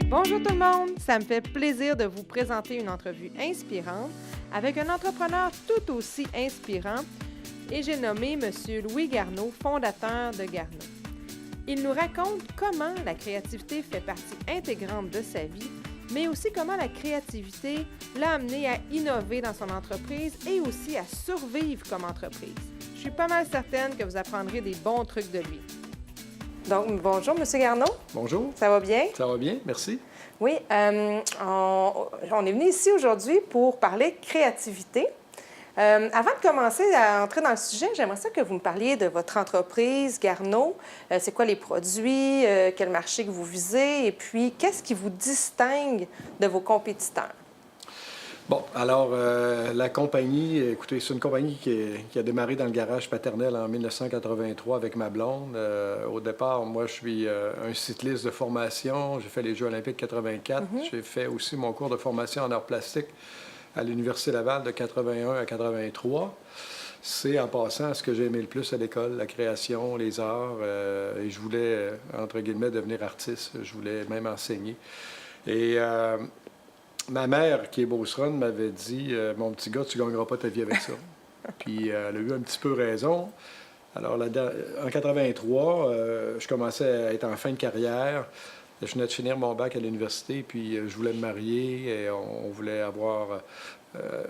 Bonjour tout le monde, ça me fait plaisir de vous présenter une entrevue inspirante avec un entrepreneur tout aussi inspirant et j'ai nommé M. Louis Garneau, fondateur de Garneau. Il nous raconte comment la créativité fait partie intégrante de sa vie, mais aussi comment la créativité l'a amené à innover dans son entreprise et aussi à survivre comme entreprise. Je suis pas mal certaine que vous apprendrez des bons trucs de lui. Donc, bonjour, M. Garneau. Bonjour. Ça va bien? Ça va bien, merci. Oui, on est venu ici aujourd'hui pour parler créativité. Avant de commencer à entrer dans le sujet, j'aimerais ça que vous me parliez de votre entreprise, Garneau. C'est quoi les produits, quel marché que vous visez, et puis qu'est-ce qui vous distingue de vos compétiteurs? Bon, alors, la compagnie, écoutez, c'est une compagnie qui a démarré dans le garage paternel en 1983 avec ma blonde. Au départ, moi, je suis un cycliste de formation. J'ai fait les Jeux olympiques 84. J'ai fait aussi mon cours de formation en arts plastiques à l'Université Laval de 81 à 83. C'est, en passant, ce que j'ai aimé le plus à l'école, la création, les arts. Et je voulais, entre guillemets, devenir artiste. Je voulais même enseigner. Et ma mère, qui est beauceronne, m'avait dit « Mon petit gars, tu ne gagneras pas ta vie avec ça. » Puis elle a eu un petit peu raison. Alors, en 83, je commençais à être en fin de carrière. Je venais de finir mon bac à l'université, puis je voulais me marier et on voulait avoir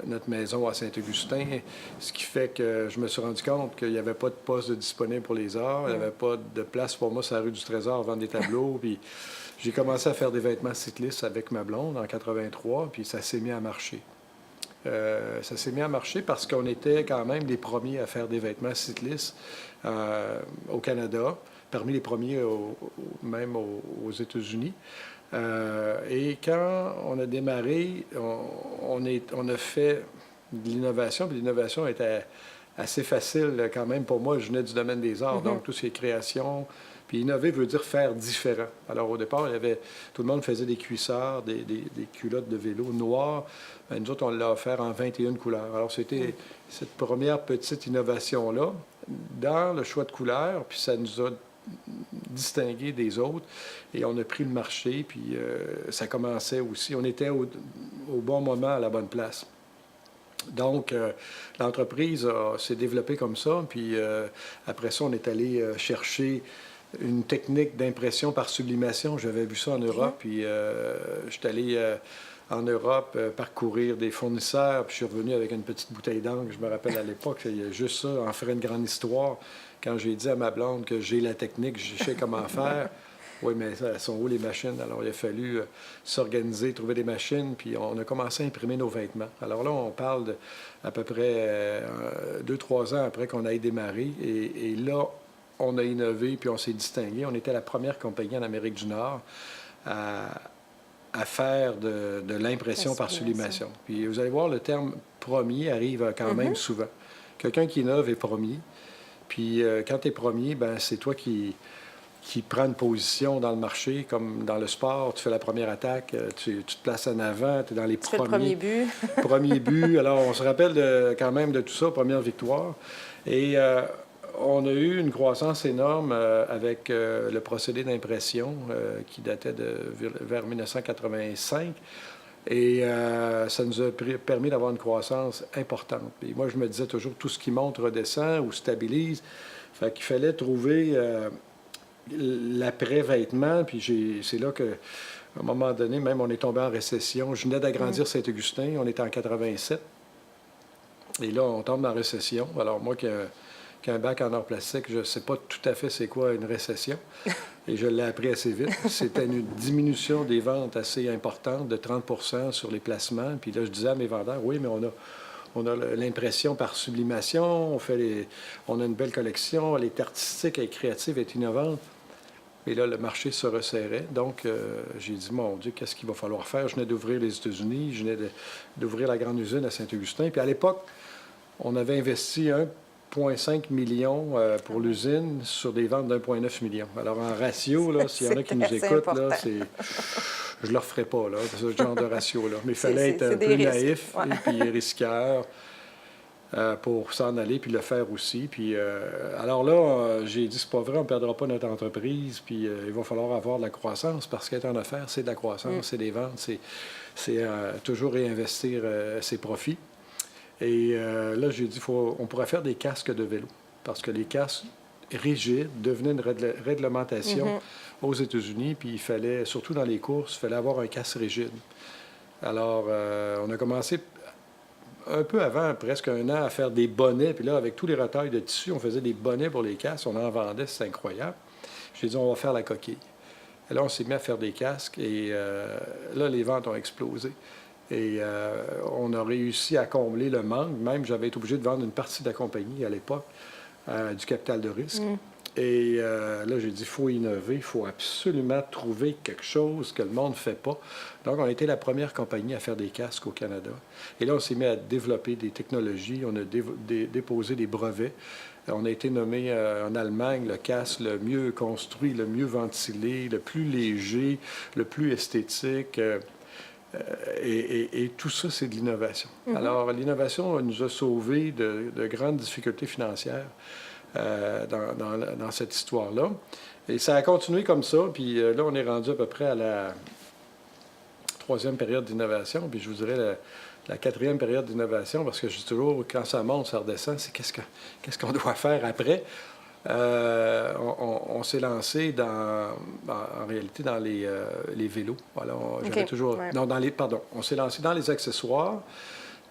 notre maison à Saint-Augustin. Ce qui fait que je me suis rendu compte qu'il n'y avait pas de poste disponible pour les arts. Il n'y avait pas de place pour moi sur la rue du Trésor à vendre des tableaux. Puis j'ai commencé à faire des vêtements cyclistes avec ma blonde en 83, puis ça s'est mis à marcher. Ça s'est mis à marcher parce qu'on était quand même les premiers à faire des vêtements cyclistes au Canada, parmi les premiers même aux États-Unis. Et quand on a démarré, on a fait de l'innovation, puis l'innovation était assez facile quand même pour moi. Je venais du domaine des arts, donc tout ce qui est création. Puis innover veut dire faire différent. Alors au départ, tout le monde faisait des cuissards, des culottes de vélo noires. Bien, nous autres, on l'a offert en 21 couleurs. Alors c'était cette première petite innovation-là dans le choix de couleurs, puis ça nous a distingués des autres. Et on a pris le marché, puis ça commençait aussi. On était au bon moment, à la bonne place. Donc, l'entreprise s'est développée comme ça. Puis après ça, on est allé chercher une technique d'impression par sublimation. J'avais vu ça en Europe, puis je suis allé en Europe parcourir des fournisseurs, puis je suis revenu avec une petite bouteille d'encre. Je me rappelle à l'époque, il y a juste ça, en ferait une grande histoire. Quand j'ai dit à ma blonde que j'ai la technique, je sais comment faire. Oui, mais elles sont où les machines? Alors, il a fallu s'organiser, trouver des machines, puis on a commencé à imprimer nos vêtements. Alors là, on parle à peu près 2-3 ans après qu'on ait démarré, et là, on a innové, puis on s'est distingué. On était la première compagnie en Amérique du Nord à faire de l'impression par sublimation. Puis vous allez voir, le terme « premier » arrive quand même souvent. Quelqu'un qui innove est premier. Puis quand tu es premier, ben c'est toi qui prends une position dans le marché, comme dans le sport. Tu fais la première attaque, tu te places en avant, tu es dans les premiers. Tu fais le premier but. Premier but. Alors, on se rappelle quand même de tout ça, première victoire. Et on a eu une croissance énorme avec le procédé d'impression qui datait vers 1985. Et ça nous a permis d'avoir une croissance importante. Et moi, je me disais toujours, tout ce qui monte redescend ou stabilise. Fait qu'il fallait trouver l'après-vêtement. Puis c'est là que, à un moment donné, même on est tombé en récession. Je venais d'agrandir Saint-Augustin. On était en 87. Et là, on tombe en récession. Alors moi, qu'un bac en arts plastiques, je ne sais pas tout à fait c'est quoi une récession. Et je l'ai appris assez vite. C'était une diminution des ventes assez importante de 30 % sur les placements. Puis là, je disais à mes vendeurs, oui, mais on a l'impression par sublimation, on a une belle collection, elle est artistique, elle est créative, elle est innovante. Et là, le marché se resserrait. Donc, j'ai dit, mon Dieu, qu'est-ce qu'il va falloir faire? Je venais d'ouvrir les États-Unis, je venais d'ouvrir la grande usine à Saint-Augustin. Puis à l'époque, on avait investi 1,5 million pour l'usine sur des ventes d'1,9 million. Alors, en ratio, là, s'il y en a qui nous écoutent, là, je ne le referai pas, là, ce genre de ratio-là. Mais il fallait être un peu naïf et puis risqueur. pour s'en aller puis le faire aussi. Puis, alors là, j'ai dit, c'est pas vrai, on ne perdra pas notre entreprise, puis il va falloir avoir de la croissance parce qu'être en affaires, c'est de la croissance, c'est des ventes, c'est toujours réinvestir ses profits. Et là, j'ai dit, on pourrait faire des casques de vélo parce que les casques rigides devenaient une réglementation aux États-Unis, puis il fallait, surtout dans les courses, il fallait avoir un casque rigide. Alors, on a commencé un peu avant, presque un an, à faire des bonnets. Puis là, avec tous les retails de tissu, on faisait des bonnets pour les casques. On en vendait, c'est incroyable. J'ai dit, on va faire la coquille. Et là, on s'est mis à faire des casques. Et là, les ventes ont explosé. Et on a réussi à combler le manque. Même, j'avais été obligé de vendre une partie de la compagnie à l'époque, du capital de risque. Et là, j'ai dit, il faut innover, il faut absolument trouver quelque chose que le monde ne fait pas. Donc, on a été la première compagnie à faire des casques au Canada. Et là, on s'est mis à développer des technologies, on a déposé des brevets. On a été nommé en Allemagne le casque le mieux construit, le mieux ventilé, le plus léger, le plus esthétique. Et tout ça, c'est de l'innovation. Alors, l'innovation nous a sauvés de grandes difficultés financières. Dans cette histoire-là. Et ça a continué comme ça, puis là, on est rendu à peu près à la troisième période d'innovation, puis je vous dirais la quatrième période d'innovation, parce que je dis toujours, quand ça monte, ça redescend, c'est qu'est-ce qu'on doit faire après. On s'est lancé en réalité dans les vélos. Voilà, j'avais toujours... Ouais. Non, on s'est lancé dans les accessoires,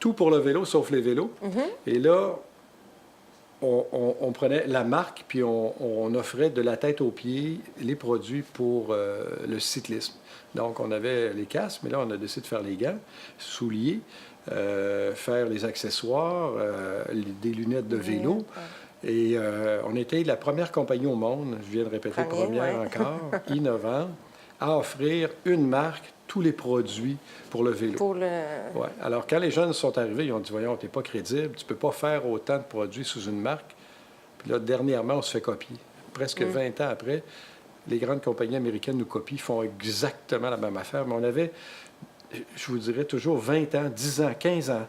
tout pour le vélo, sauf les vélos. Et là, on prenait la marque, puis on offrait de la tête aux pieds les produits pour le cyclisme. Donc, on avait les casques, mais là, on a décidé de faire les gants, souliers, faire les accessoires, des lunettes de vélo. Et on était la première compagnie au monde, je viens de répéter, première encore, innovante, à offrir une marque, tous les produits pour le vélo. Ouais. Alors, quand les jeunes sont arrivés, ils ont dit, voyons, tu n'es pas crédible, tu ne peux pas faire autant de produits sous une marque. Puis là, dernièrement, on se fait copier. Presque 20 ans après, les grandes compagnies américaines nous copient, font exactement la même affaire. Mais on avait, je vous dirais, toujours 20 ans, 10 ans, 15 ans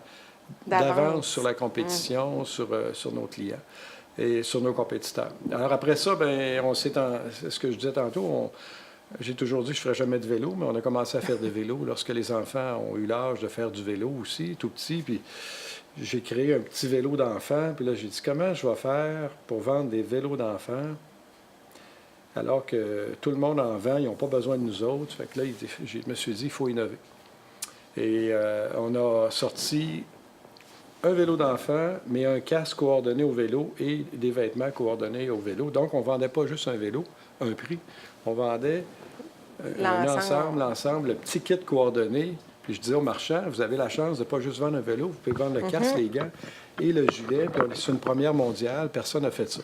d'avance sur la compétition, sur nos clients et sur nos compétiteurs. Alors, après ça, bien, c'est ce que je disais tantôt, j'ai toujours dit que je ne ferais jamais de vélo, mais on a commencé à faire des vélos lorsque les enfants ont eu l'âge de faire du vélo aussi, tout petit. Puis j'ai créé un petit vélo d'enfant. Puis là, j'ai dit, comment je vais faire pour vendre des vélos d'enfants alors que tout le monde en vend, ils n'ont pas besoin de nous autres. Fait que là, je me suis dit, il faut innover. Et on a sorti un vélo d'enfant, mais un casque coordonné au vélo et des vêtements coordonnés au vélo. Donc, on ne vendait pas juste un vélo, un prix. On vendait l'ensemble, le petit kit coordonné. Puis je disais aux marchands, vous avez la chance de ne pas juste vendre un vélo, vous pouvez vendre le casque, les gants et le gilet. Puis c'est une première mondiale, personne n'a fait ça.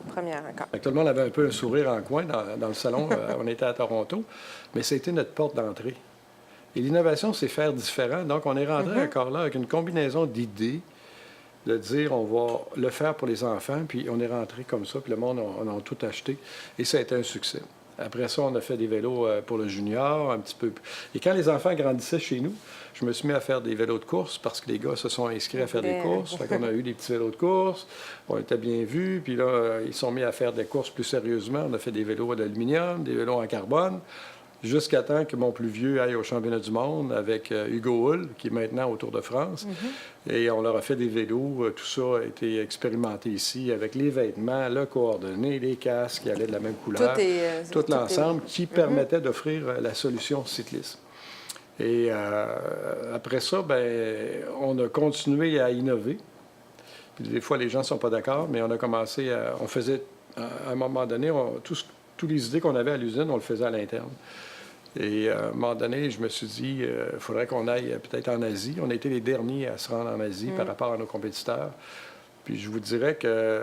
Première, encore. Tout le monde avait un peu un sourire en coin dans le salon. On était à Toronto, mais c'était notre porte d'entrée. Et l'innovation, c'est faire différent. Donc, on est rentré encore là avec une combinaison d'idées, de dire on va le faire pour les enfants, puis on est rentré comme ça, puis le monde on a tout acheté, et ça a été un succès. Après ça, on a fait des vélos pour le junior, un petit peu. Et quand les enfants grandissaient chez nous, je me suis mis à faire des vélos de course parce que les gars se sont inscrits à faire des courses. Fait qu'on a eu des petits vélos de course, on était bien vus, puis là, ils sont mis à faire des courses plus sérieusement. On a fait des vélos d'aluminium, des vélos en carbone, jusqu'à temps que mon plus vieux aille au championnat du monde avec Hugo Hull, qui est maintenant au Tour de France. Et on leur a fait des vélos. Tout ça a été expérimenté ici avec les vêtements, le coordonné, les casques qui allaient de la même couleur. Tout l'ensemble qui permettait d'offrir la solution cycliste. Et après ça, bien, on a continué à innover. Puis des fois, les gens ne sont pas d'accord, mais on a commencé à... On faisait, à un moment donné, toutes les idées qu'on avait à l'usine, on le faisait à l'interne. Et à un moment donné, je me suis dit, il faudrait qu'on aille peut-être en Asie. On a été les derniers à se rendre en Asie par rapport à nos compétiteurs. Puis je vous dirais que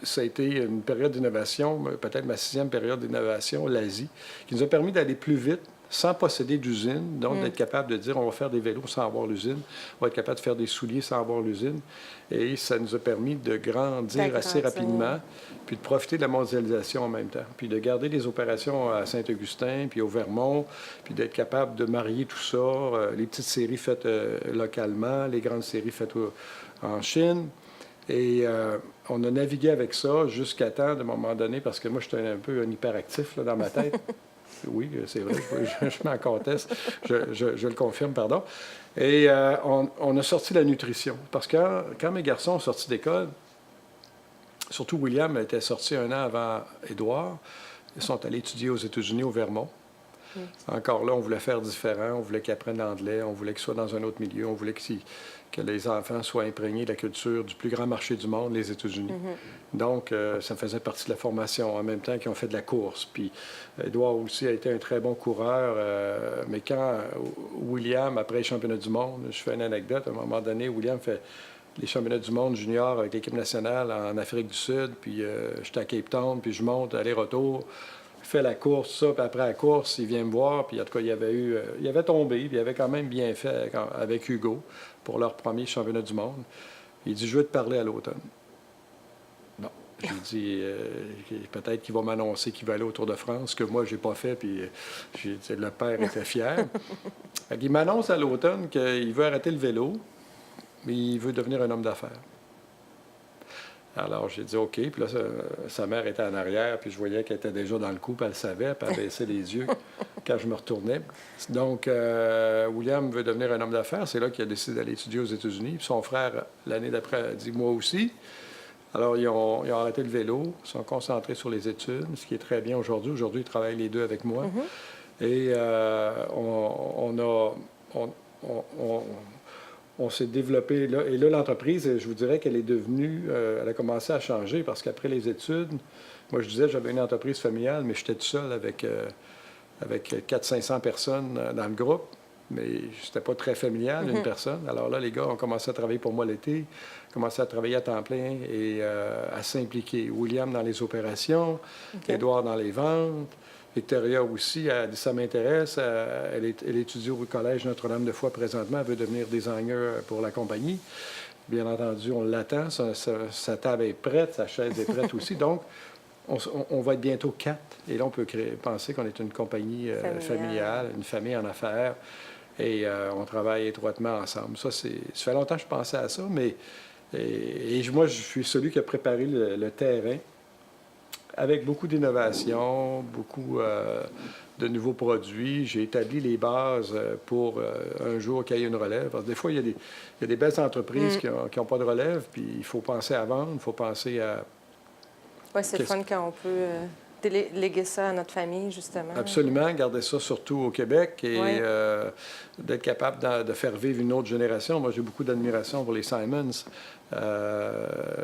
ça a été une période d'innovation, peut-être ma 6e période d'innovation, l'Asie, qui nous a permis d'aller plus vite sans posséder d'usine, donc d'être capable de dire on va faire des vélos sans avoir l'usine, on va être capable de faire des souliers sans avoir l'usine. Et ça nous a permis de grandir assez rapidement, puis de profiter de la mondialisation en même temps, puis de garder des opérations à Saint-Augustin, puis au Vermont, puis d'être capable de marier tout ça, les petites séries faites localement, les grandes séries faites en Chine. Et on a navigué avec ça jusqu'à temps, de un moment donné, parce que moi, j'étais un peu un hyperactif là, dans ma tête. Oui, c'est vrai, je m'en conteste, je le confirme, pardon. Et on a sorti la nutrition. Parce que quand mes garçons sont sortis d'école, surtout William était sorti un an avant Édouard, ils sont allés étudier aux États-Unis, au Vermont. Encore là, on voulait faire différent, on voulait qu'ils apprennent l'anglais, on voulait qu'ils soient dans un autre milieu, on voulait que les enfants soient imprégnés de la culture du plus grand marché du monde, les États-Unis. Donc, ça faisait partie de la formation, en même temps qu'ils ont fait de la course. Puis, Édouard aussi a été un très bon coureur, mais quand William, après les championnats du monde, je fais une anecdote, à un moment donné, William fait les championnats du monde junior avec l'équipe nationale en Afrique du Sud, puis j'étais à Cape Town, puis je monte aller-retour. Fait la course, ça, puis après la course, il vient me voir, puis en tout cas, il avait tombé, puis il avait quand même bien fait avec Hugo pour leur premier championnat du monde. Il dit, je veux te parler à l'automne. Bon, j'ai dit, peut-être qu'il va m'annoncer qu'il va aller au Tour de France, que moi, j'ai pas fait, puis j'ai dit, le père était fier. Il m'annonce à l'automne qu'il veut arrêter le vélo, mais il veut devenir un homme d'affaires. Alors, j'ai dit OK. Puis là, sa mère était en arrière, puis je voyais qu'elle était déjà dans le coup, puis elle savait, puis elle baissait les yeux quand je me retournais. Donc, William veut devenir un homme d'affaires. C'est là qu'il a décidé d'aller étudier aux États-Unis. Puis son frère, l'année d'après, a dit moi aussi. Alors, ils ont arrêté le vélo, ils sont concentrés sur les études, ce qui est très bien aujourd'hui. Aujourd'hui, ils travaillent les deux avec moi. Et on s'est développé là. Et là, l'entreprise, je vous dirais qu'elle est devenue... elle a commencé à changer parce qu'après les études, moi, je disais j'avais une entreprise familiale, mais j'étais tout seul avec 400-500 personnes dans le groupe. Mais c'était pas très familial, une personne. Alors là, les gars ont commencé à travailler pour moi l'été, commencé à travailler à temps plein et à s'impliquer. William dans les opérations, Édouard dans les ventes. Victoria aussi, elle dit ça m'intéresse. Elle étudie au Collège Notre-Dame-de-Foy présentement. Elle veut devenir designer pour la compagnie. Bien entendu, on l'attend. Sa table est prête, sa chaise est prête aussi. Donc, on va être bientôt 4. Et là, on peut penser qu'on est une compagnie familiale, une famille en affaires. Et on travaille étroitement ensemble. Ça fait longtemps que je pensais à ça, mais moi, je suis celui qui a préparé le terrain avec beaucoup d'innovation, beaucoup de nouveaux produits. J'ai établi les bases pour un jour qu'il y ait une relève. Parce que des fois, il y a des belles entreprises qui n'ont pas de relève, puis il faut penser à vendre, il faut penser à... Oui, c'est le fun quand on peut léguer ça à notre famille, justement. Absolument, garder ça surtout au Québec et d'être capable de faire vivre une autre génération. Moi, j'ai beaucoup d'admiration pour les Simons.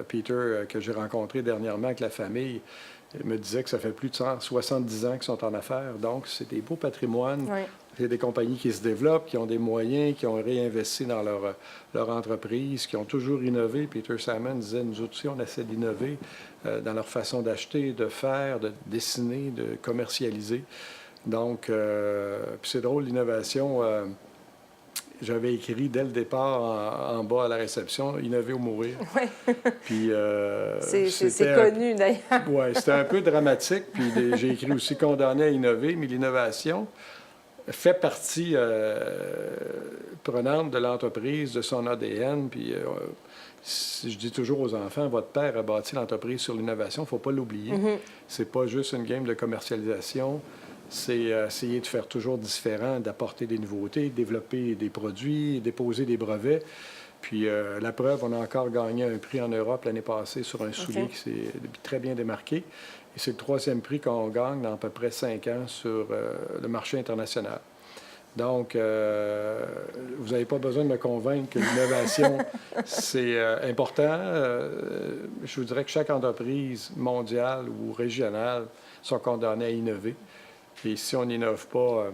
Peter, que j'ai rencontré dernièrement avec la famille, me disait que ça fait plus de 170 ans qu'ils sont en affaires. Donc, c'est des beaux patrimoines. C'est des compagnies qui se développent, qui ont des moyens, qui ont réinvesti dans leur entreprise, qui ont toujours innové. Peter Simon disait, nous aussi, on essaie d'innover dans leur façon d'acheter, de faire, de dessiner, de commercialiser. Donc, puis c'est drôle, l'innovation... J'avais écrit dès le départ en bas à la réception, « Innover ou mourir ». Oui. Puis c'est connu, d'ailleurs. Oui, c'était un peu dramatique. Puis j'ai écrit aussi « Condamné à innover », mais l'innovation fait partie prenante de l'entreprise, de son ADN. Puis je dis toujours aux enfants, votre père a bâti l'entreprise sur l'innovation, il ne faut pas l'oublier. C'est pas juste une game de commercialisation. C'est essayer de faire toujours différent, d'apporter des nouveautés, développer des produits, déposer des brevets. Puis la preuve, on a encore gagné un prix en Europe l'année passée sur un soulier qui s'est très bien démarqué. Et c'est le 3e prix qu'on gagne dans à peu près 5 ans sur le marché international. Donc, vous n'avez pas besoin de me convaincre que l'innovation, c'est important. Je vous dirais que chaque entreprise mondiale ou régionale sont condamnées à innover. Et si on n'innove pas,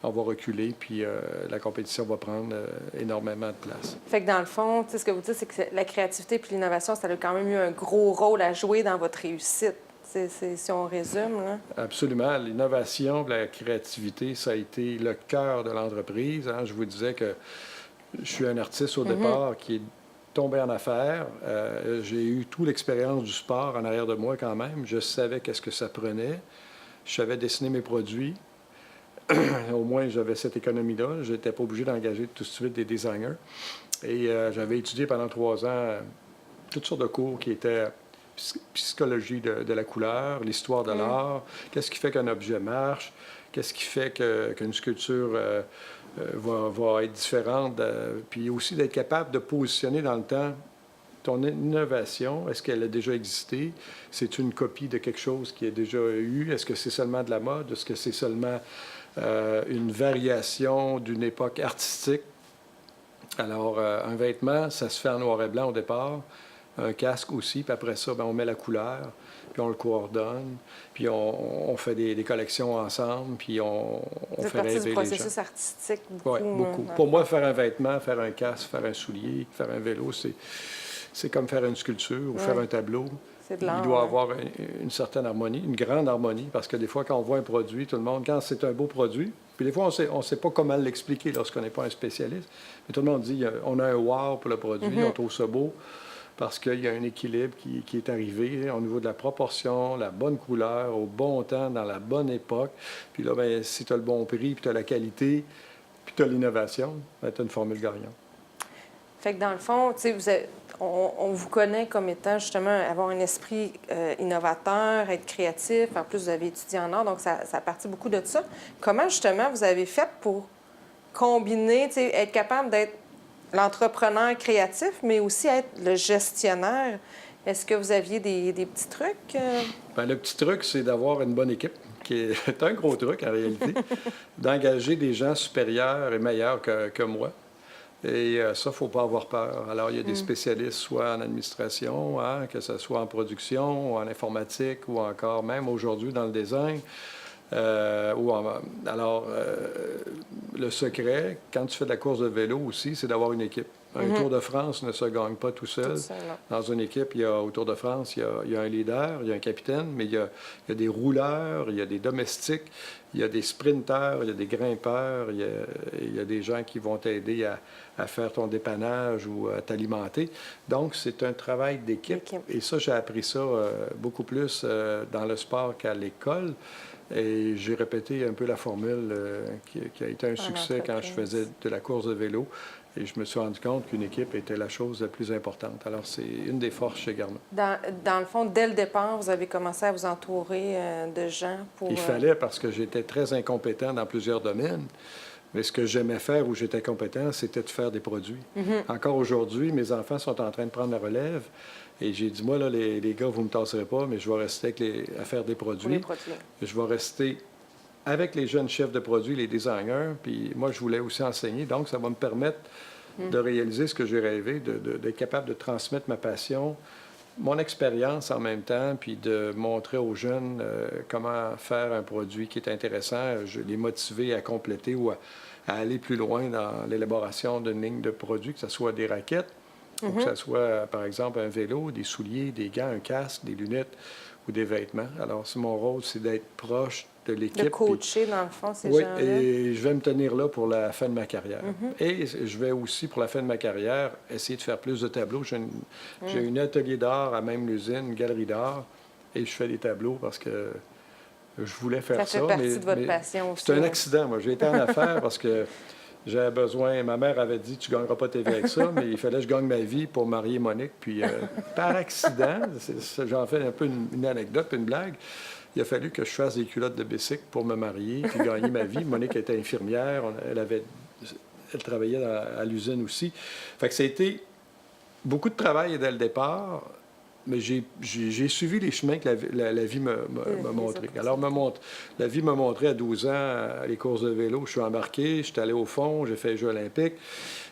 on va reculer, puis la compétition va prendre énormément de place. Fait que dans le fond, ce que vous dites, c'est que la créativité et l'innovation, ça a quand même eu un gros rôle à jouer dans votre réussite. si on résume, là. Absolument. L'innovation, la créativité, ça a été le cœur de l'entreprise. Hein. Je vous disais que je suis un artiste au départ qui est tombé en affaires. J'ai eu toute l'expérience du sport en arrière de moi quand même. Je savais qu'est-ce que ça prenait. Je savais dessiner mes produits. Au moins, j'avais cette économie-là. Je n'étais pas obligé d'engager tout de suite des designers. Et j'avais étudié pendant 3 ans toutes sortes de cours qui étaient psychologie de la couleur, l'histoire de l'art, qu'est-ce qui fait qu'un objet marche, qu'est-ce qui fait qu'une sculpture va être différente, puis aussi d'être capable de positionner dans le temps ton innovation. Est-ce qu'elle a déjà existé? C'est une copie de quelque chose qui a déjà eu? Est-ce que c'est seulement de la mode? Est-ce que c'est seulement une variation d'une époque artistique? Alors, un vêtement, ça se fait en noir et blanc au départ. Un casque aussi, puis après ça, bien, on met la couleur, puis on le coordonne, puis on fait des collections ensemble, puis on fait rêver les gens. C'est du processus artistique, beaucoup. Oui, beaucoup. Pour moi, faire un vêtement, faire un casque, faire un soulier, faire un vélo, c'est comme faire une sculpture ou faire un tableau. C'est de l'art. Il doit avoir une certaine harmonie, une grande harmonie, parce que des fois, quand on voit un produit, tout le monde, quand c'est un beau produit, puis des fois, on ne sait pas comment l'expliquer lorsqu'on n'est pas un spécialiste, mais tout le monde dit, on a un wow pour le produit, on trouve ça beau, parce qu'il y a un équilibre qui est arrivé au niveau de la proportion, la bonne couleur, au bon temps, dans la bonne époque. Puis là, bien, si tu as le bon prix, puis tu as la qualité, puis tu as l'innovation, bien, tu as une formule gagnante. Fait que dans le fond, tu sais, on vous connaît comme étant justement avoir un esprit innovateur, être créatif. En plus, vous avez étudié en art, donc ça a parti beaucoup de ça. Comment justement vous avez fait pour combiner, tu sais, être capable d'être l'entrepreneur créatif, mais aussi être le gestionnaire? Est-ce que vous aviez des petits trucs? Bien, le petit truc, c'est d'avoir une bonne équipe, qui est un gros truc en réalité, d'engager des gens supérieurs et meilleurs que moi. Et ça, il ne faut pas avoir peur. Alors, il y a des spécialistes, soit en administration, hein, que ce soit en production, ou en informatique, ou encore même aujourd'hui dans le design. Alors, le secret, quand tu fais de la course de vélo aussi, c'est d'avoir une équipe. Un Tour de France ne se gagne pas tout seul. Dans une équipe, au Tour de France, il y a un leader, il y a un capitaine, mais il y a des rouleurs, il y a des domestiques, il y a des sprinteurs, il y a des grimpeurs, il y a des gens qui vont t'aider à faire ton dépannage ou à t'alimenter. Donc, c'est un travail d'équipe. Et ça, j'ai appris ça beaucoup plus dans le sport qu'à l'école. Et j'ai répété un peu la formule qui a été un succès quand je faisais de la course de vélo. Et je me suis rendu compte qu'une équipe était la chose la plus importante. Alors, c'est une des forces chez Garneau. Dans le fond, dès le départ, vous avez commencé à vous entourer de gens pour... Il fallait, parce que j'étais très incompétent dans plusieurs domaines. Mais ce que j'aimais faire, où j'étais compétent, c'était de faire des produits. Encore aujourd'hui, mes enfants sont en train de prendre la relève. Et j'ai dit, moi, là, les gars, vous ne me tasserez pas, mais je vais rester à faire des produits. Je vais rester avec les jeunes chefs de produits, les designers. Puis moi, je voulais aussi enseigner. Donc, ça va me permettre de réaliser ce que j'ai rêvé, d'être capable de transmettre ma passion, mon expérience en même temps, puis de montrer aux jeunes comment faire un produit qui est intéressant, les motiver à compléter ou à aller plus loin dans l'élaboration d'une ligne de produits, que ce soit des raquettes, ou que ce soit, par exemple, un vélo, des souliers, des gants, un casque, des lunettes ou des vêtements. Alors, mon rôle, c'est d'être proche de l'équipe. De coacher, dans le fond, ces gens-là. Oui, et je vais me tenir là pour la fin de ma carrière. Et je vais aussi, pour la fin de ma carrière, essayer de faire plus de tableaux. J'ai un atelier d'art à même l'usine, une galerie d'art, et je fais des tableaux parce que je voulais faire ça. Ça fait partie de votre passion aussi. C'est un accident, moi. J'ai été en affaires parce que j'avais besoin... Ma mère avait dit, tu ne gagneras pas ta vie avec ça, mais il fallait que je gagne ma vie pour marier Monique. Puis, par accident, j'en fais un peu une anecdote, une blague, il a fallu que je fasse des culottes de bicycle pour me marier puis gagner ma vie. Monique était infirmière, elle travaillait à l'usine aussi. Fait que ça a été beaucoup de travail dès le départ, mais j'ai suivi les chemins que la vie m'a montré. Alors, la vie m'a montré à 12 ans, les courses de vélo, je suis embarqué, je suis allé au fond, j'ai fait les Jeux olympiques.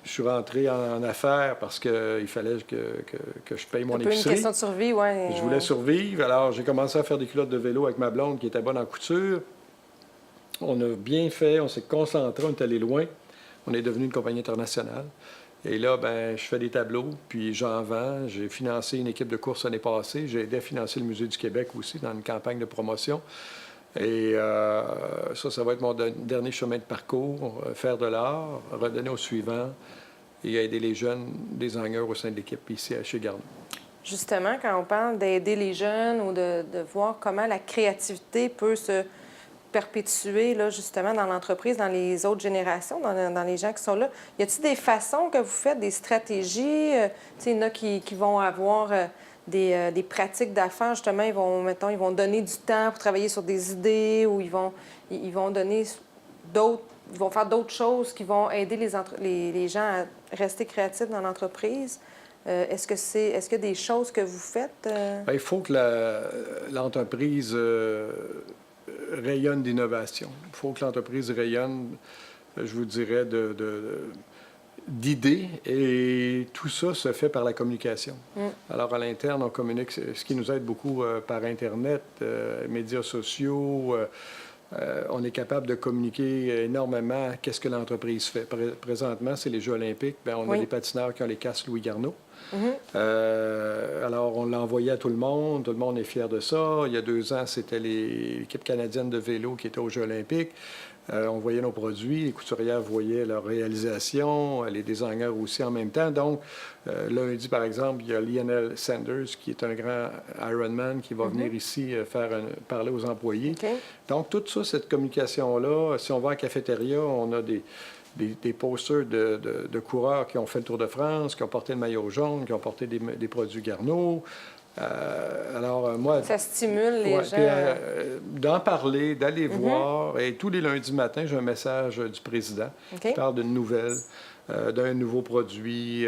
Je suis rentré en affaires parce qu'il fallait que je paye mon épicerie. Une question de survie, oui. Je voulais survivre. Alors, j'ai commencé à faire des culottes de vélo avec ma blonde qui était bonne en couture. On a bien fait, on s'est concentré, on est allé loin. On est devenu une compagnie internationale. Et là, ben, je fais des tableaux, puis j'en vends. J'ai financé une équipe de course l'année passée. J'ai aidé à financer le Musée du Québec aussi dans une campagne de promotion. Et ça va être mon dernier chemin de parcours, faire de l'art, redonner au suivant et aider les jeunes designers au sein de l'équipe ici chez Garneau. Justement, quand on parle d'aider les jeunes ou de voir comment la créativité peut se perpétuer, là, justement, dans l'entreprise, dans les autres générations, dans les gens qui sont là, y a-t-il des façons que vous faites, des stratégies? Tu sais, il y en a qui vont avoir des pratiques d'affaires, justement, ils vont donner du temps pour travailler sur des idées ou ils vont donner d'autres, ils vont faire d'autres choses qui vont aider les gens à rester créatifs dans l'entreprise. Est-ce que des choses que vous faites? Bien, il faut que l'entreprise rayonne d'innovation. Il faut que l'entreprise rayonne, je vous dirais, d'idées, et tout ça se fait par la communication. Alors, à l'interne, on communique, ce qui nous aide beaucoup par Internet, médias sociaux. On est capable de communiquer énormément qu'est-ce que l'entreprise fait. Présentement, c'est les Jeux olympiques. Bien, on a des patineurs qui ont les casques Louis Garneau. Alors, on l'a envoyé à tout le monde. Tout le monde est fier de ça. Il y a 2 ans, c'était l'équipe canadienne de vélo qui était aux Jeux olympiques. On voyait nos produits, les couturières voyaient leur réalisation, les designers aussi en même temps. Donc, lundi, par exemple, il y a Lionel Sanders, qui est un grand Ironman, qui va venir ici parler aux employés. Okay. Donc, toute ça, cette communication-là, si on va à la cafétéria, on a des posters de coureurs qui ont fait le Tour de France, qui ont porté le maillot jaune, qui ont porté des produits Garneau. Alors, moi... Ça stimule les gens. D'en parler, d'aller voir. Et tous les lundis matins, j'ai un message du président qui parle d'une nouvelle, d'un nouveau produit,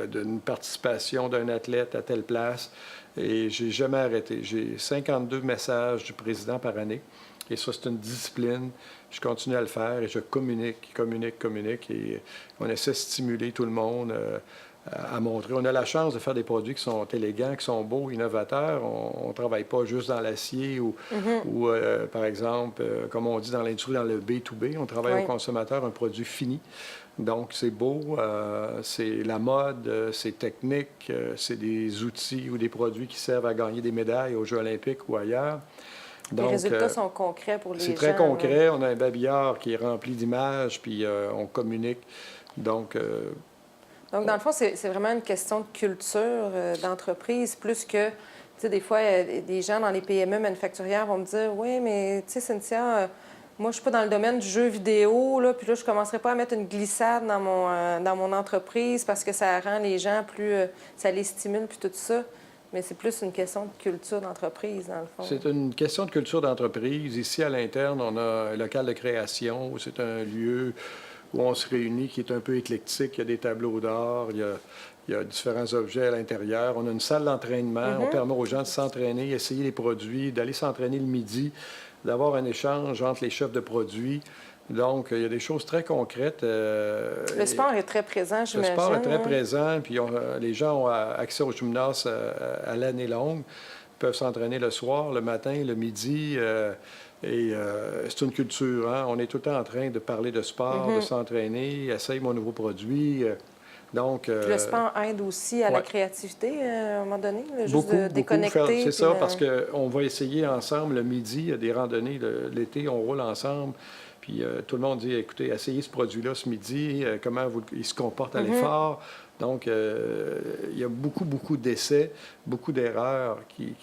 d'une participation d'un athlète à telle place. Et j'ai jamais arrêté. J'ai 52 messages du président par année. Et ça, c'est une discipline. Je continue à le faire et je communique. Et on essaie de stimuler tout le monde à montrer. On a la chance de faire des produits qui sont élégants, qui sont beaux, innovateurs. On ne travaille pas juste dans l'acier ou par exemple, comme on dit dans l'industrie, dans le B2B. On travaille au consommateur un produit fini. Donc, c'est beau, c'est la mode, c'est technique, c'est des outils ou des produits qui servent à gagner des médailles aux Jeux olympiques ou ailleurs. Donc, les résultats sont concrets pour les gens. C'est très concret. On a un babillard qui est rempli d'images, puis on communique. Donc, dans le fond, c'est vraiment une question de culture d'entreprise, plus que, tu sais, des fois, des gens dans les PME manufacturières vont me dire « Oui, mais tu sais, Cynthia, moi, je suis pas dans le domaine du jeu vidéo, là, puis là, je commencerai pas à mettre une glissade dans mon entreprise parce que ça rend les gens plus... ça les stimule, puis tout ça. » Mais c'est plus une question de culture d'entreprise, dans le fond. C'est une question de culture d'entreprise. Ici, à l'interne, on a un local de création. C'est un lieu où on se réunit, qui est un peu éclectique. Il y a des tableaux d'art, il y a différents objets à l'intérieur. On a une salle d'entraînement. On permet aux gens de s'entraîner, essayer les produits, d'aller s'entraîner le midi, d'avoir un échange entre les chefs de produits. Donc, il y a des choses très concrètes. Le sport est très présent, j'imagine. Le sport est très présent, puis les gens ont accès au gymnase à l'année longue. Ils peuvent s'entraîner le soir, le matin, le midi. C'est une culture. Hein? On est tout le temps en train de parler de sport, de s'entraîner, essaye mon nouveau produit. Donc, le sport aide aussi à la créativité, à un moment donné, là, juste beaucoup, de déconnecter. C'est ça, parce qu'on va essayer ensemble le midi, il y a des randonnées l'été, on roule ensemble. Puis tout le monde dit, écoutez, essayez ce produit-là ce midi, comment il se comporte à l'effort. Donc, il y a beaucoup d'essais, beaucoup d'erreurs,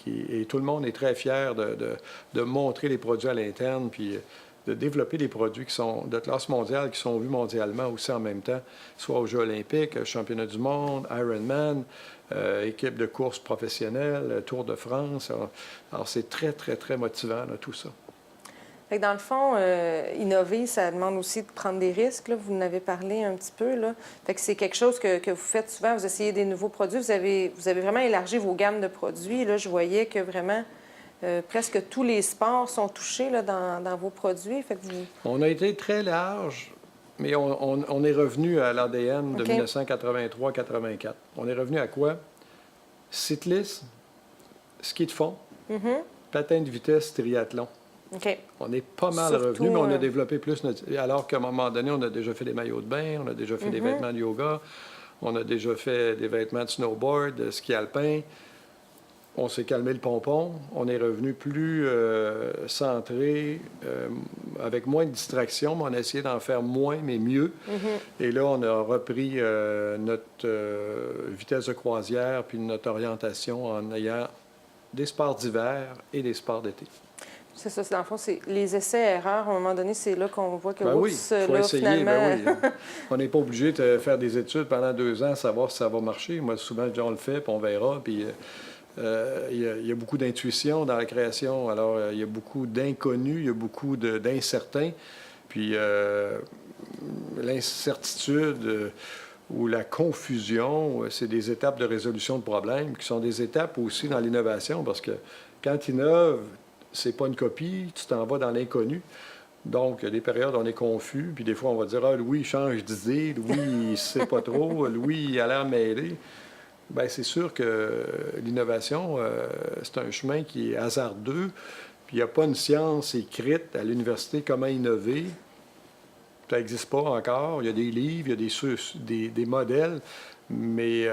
et tout le monde est très fier de montrer les produits à l'interne, puis de développer des produits qui sont de classe mondiale, qui sont vus mondialement aussi en même temps, soit aux Jeux olympiques, championnat du monde, Ironman, équipe de course professionnelle, Tour de France. Alors c'est très, très, très motivant, là, tout ça. Fait que dans le fond, innover, ça demande aussi de prendre des risques. Là. Vous en avez parlé un petit peu. Là. Fait que c'est quelque chose que vous faites souvent. Vous essayez des nouveaux produits. Vous avez vraiment élargi vos gammes de produits. Là, je voyais que vraiment presque tous les sports sont touchés là, dans vos produits. Fait que On a été très large, mais on est revenu à l'ADN de 1983-84. On est revenu à quoi? Cyclisme, ski de fond, patin de vitesse, triathlon. On est pas mal revenu, mais on a développé plus alors qu'à un moment donné, on a déjà fait des maillots de bain, on a déjà fait des vêtements de yoga, On a déjà fait des vêtements de snowboard, de ski alpin. On s'est calmé le pompon. On est revenu plus centré, avec moins de distractions, mais on a essayé d'en faire moins, mais mieux. Et là, on a repris notre vitesse de croisière puis notre orientation en ayant des sports d'hiver et des sports d'été. C'est ça, dans le fond, c'est les essais-erreurs. À un moment donné, c'est là qu'on voit que Oui, il faut essayer. finalement... Oui. On n'est pas obligé de faire des études pendant 2 ans, savoir si ça va marcher. Moi, souvent, je dis, on le fait, puis on verra. Puis il y a beaucoup d'intuition dans la création. Alors, il y a beaucoup d'inconnus, il y a beaucoup d'incertains. Puis l'incertitude ou la confusion, c'est des étapes de résolution de problèmes qui sont des étapes aussi dans l'innovation, parce que quand tu innoves, c'est pas une copie, tu t'en vas dans l'inconnu. Donc, il y a des périodes où on est confus, puis des fois, on va dire « Ah, Louis, il change d'idée, Louis, il ne sait pas trop, Louis, il a l'air mêlé. » Bien, c'est sûr que l'innovation, c'est un chemin qui est hasardeux, puis il n'y a pas une science écrite à l'université comment innover. Ça n'existe pas encore. Il y a des livres, il y a des modèles, mais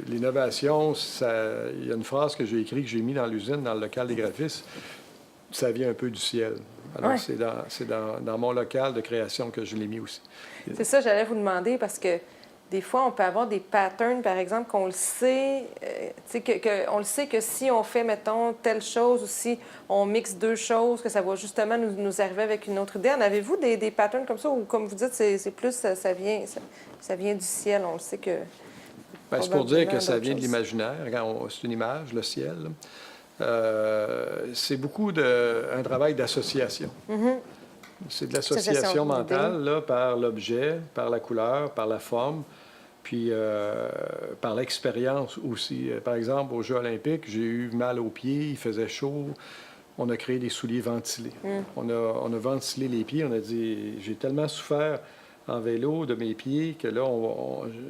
l'innovation, il y a une phrase que j'ai écrite, que j'ai mis dans l'usine, dans le local des graphistes, ça vient un peu du ciel. Alors, ouais. c'est dans mon local de création que je l'ai mis aussi. C'est ça, j'allais vous demander, parce que des fois, on peut avoir des patterns, par exemple, qu'on le sait, on le sait que si on fait, mettons, telle chose, ou si on mixe 2 choses, que ça va justement nous arriver avec une autre idée. En avez-vous des patterns comme ça, ou comme vous dites, c'est plus, ça vient du ciel, on le sait que... Bien, c'est pour dire que ça vient de l'imaginaire. C'est une image, le ciel. C'est beaucoup un travail d'association. C'est de l'association mentale là, par l'objet, par la couleur, par la forme, puis par l'expérience aussi. Par exemple, aux Jeux olympiques, j'ai eu mal aux pieds, il faisait chaud. On a créé des souliers ventilés. On a ventilé les pieds. On a dit, j'ai tellement souffert en vélo de mes pieds que là,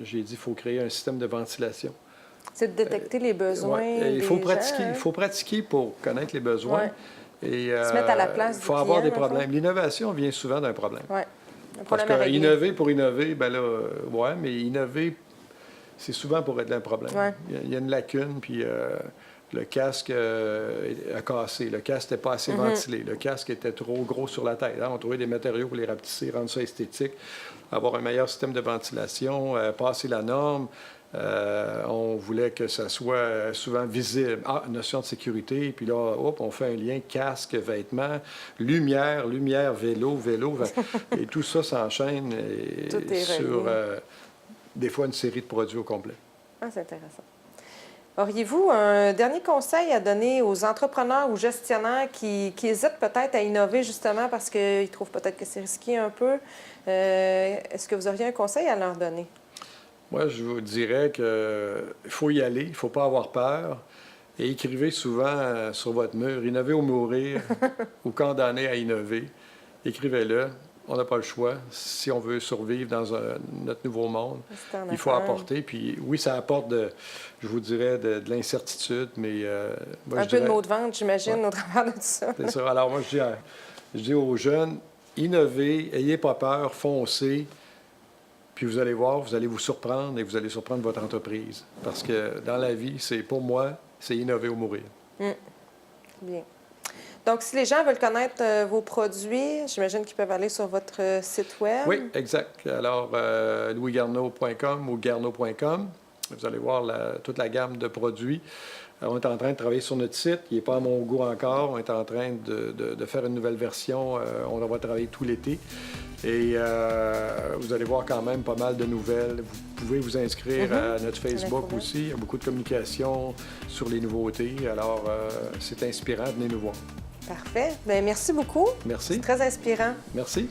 j'ai dit, il faut créer un système de ventilation. C'est de détecter les besoins il faut pratiquer pour connaître les besoins. Ouais. Et se mettre à la place il faut avoir des problèmes. L'innovation vient souvent d'un problème. Oui. Parce que innover pour innover, bien là, ouais, mais innover, c'est souvent pour régler un problème. Ouais. Il y a une lacune, puis le casque a cassé. Le casque n'était pas assez ventilé. Le casque était trop gros sur la tête. Hein? On trouvait des matériaux pour les rapetisser, rendre ça esthétique, avoir un meilleur système de ventilation, passer la norme. On voulait que ça soit souvent visible. Ah, notion de sécurité. Puis là, hop, on fait un lien casque, vêtements, lumière, vélo. Et tout ça s'enchaîne sur des fois une série de produits au complet. Ah, c'est intéressant. Auriez-vous un dernier conseil à donner aux entrepreneurs ou gestionnaires qui hésitent peut-être à innover justement parce qu'ils trouvent peut-être que c'est risqué un peu? Est-ce que vous auriez un conseil à leur donner? Moi, je vous dirais qu'il faut y aller, il ne faut pas avoir peur. Et écrivez souvent sur votre mur, innover ou mourir, ou condamner à innover. Écrivez-le. On n'a pas le choix. Si on veut survivre dans notre nouveau monde, il faut apporter. Puis oui, ça apporte, je vous dirais, de l'incertitude, mais... moi, un peu de mots de vente, j'imagine, au travers de tout ça. C'est ça. Alors moi, je dis aux jeunes, innovez, ayez pas peur, foncez. Puis vous allez voir, vous allez vous surprendre et vous allez surprendre votre entreprise. Parce que dans la vie, pour moi, c'est innover ou mourir. Bien. Donc, si les gens veulent connaître vos produits, j'imagine qu'ils peuvent aller sur votre site web. Oui, exact. Alors, louisgarneau.com ou garneau.com. Vous allez voir toute la gamme de produits. On est en train de travailler sur notre site. Il n'est pas à mon goût encore. On est en train de faire une nouvelle version. On va travailler tout l'été. Et vous allez voir quand même pas mal de nouvelles. Vous pouvez vous inscrire à notre Facebook aussi. Il y a beaucoup de communication sur les nouveautés. Alors, c'est inspirant. Venez nous voir. Parfait. Bien, merci beaucoup. Merci. C'est très inspirant. Merci.